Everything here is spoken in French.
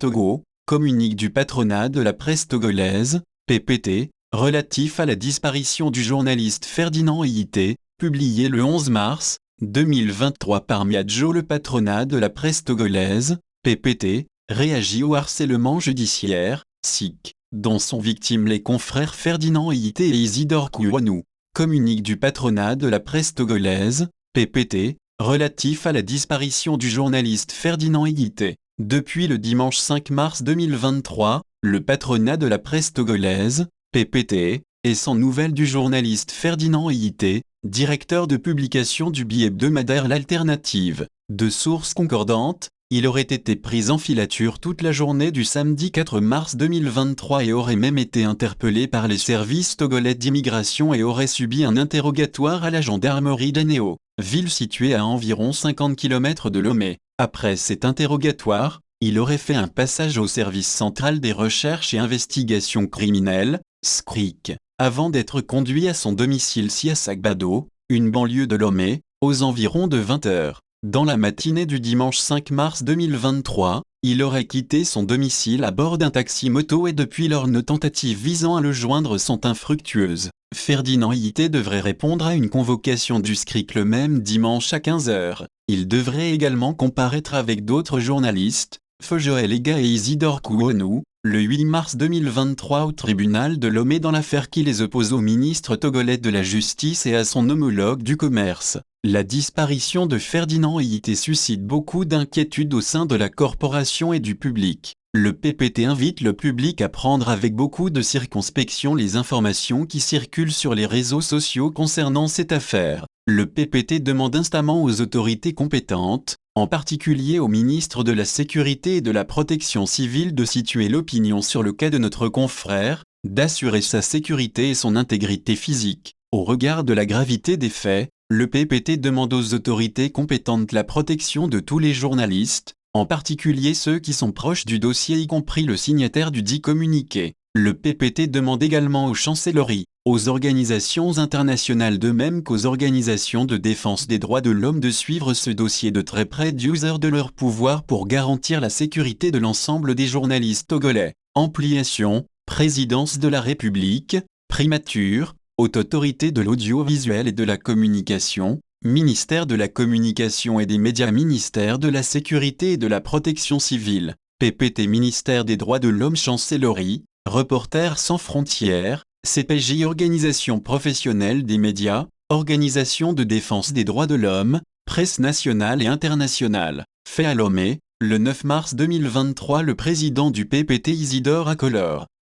Togo, communique du patronat de la presse togolaise, PPT, relatif à la disparition du journaliste Ferdinand Hité, publié le 11 mars 2023 par Miadjo. Le patronat de la presse togolaise, PPT, réagit au harcèlement judiciaire, SIC, dont sont victimes les confrères Ferdinand Hité et Isidore Kouanou. Communique du patronat de la presse togolaise, PPT, relatif à la disparition du journaliste Ferdinand Hité. Depuis le dimanche 5 mars 2023, le patronat de la presse togolaise, PPT, est sans nouvelles du journaliste Ferdinand Hité, directeur de publication du bi-hebdomadaire L'Alternative. De sources concordantes, il aurait été pris en filature toute la journée du samedi 4 mars 2023 et aurait même été interpellé par les services togolais d'immigration et aurait subi un interrogatoire à la gendarmerie d'Anéo, ville située à environ 50 km de Lomé. Après cet interrogatoire, il aurait fait un passage au service central des recherches et investigations criminelles, SCRIC, avant d'être conduit à son domicile à Sagbado, une banlieue de Lomé, aux environs de 20 h. Dans la matinée du dimanche 5 mars 2023, il aurait quitté son domicile à bord d'un taxi-moto et depuis lors nos tentatives visant à le joindre sont infructueuses. Ferdinand Hité devrait répondre à une convocation du SCRIC le même dimanche à 15 h. Il devrait également comparaître avec d'autres journalistes, Feu-Joël Ega et Isidore Kouanou, le 8 mars 2023 au tribunal de Lomé dans l'affaire qui les oppose au ministre togolais de la Justice et à son homologue du Commerce. La disparition de Ferdinand Hité suscite beaucoup d'inquiétudes au sein de la corporation et du public. Le PPT invite le public à prendre avec beaucoup de circonspection les informations qui circulent sur les réseaux sociaux concernant cette affaire. Le PPT demande instamment aux autorités compétentes, en particulier au ministre de la Sécurité et de la Protection civile de situer l'opinion sur le cas de notre confrère, d'assurer sa sécurité et son intégrité physique. Au regard de la gravité des faits, le PPT demande aux autorités compétentes la protection de tous les journalistes, en particulier ceux qui sont proches du dossier y compris le signataire du dit communiqué. Le PPT demande également aux chancelleries, aux organisations internationales de même qu'aux organisations de défense des droits de l'homme de suivre ce dossier de très près d'usure de leur pouvoir pour garantir la sécurité de l'ensemble des journalistes togolais. Ampliation, Présidence de la République, Primature, Haute Autorité de l'audiovisuel et de la communication, Ministère de la Communication et des Médias, Ministère de la Sécurité et de la Protection civile, PPT, Ministère des Droits de l'Homme, Chancellerie, Reporters sans frontières, CPJ, Organisation professionnelle des médias, Organisation de défense des droits de l'homme, Presse nationale et internationale. Fait à Lomé, le 9 mars 2023, le président du PPT Isidore Akolor,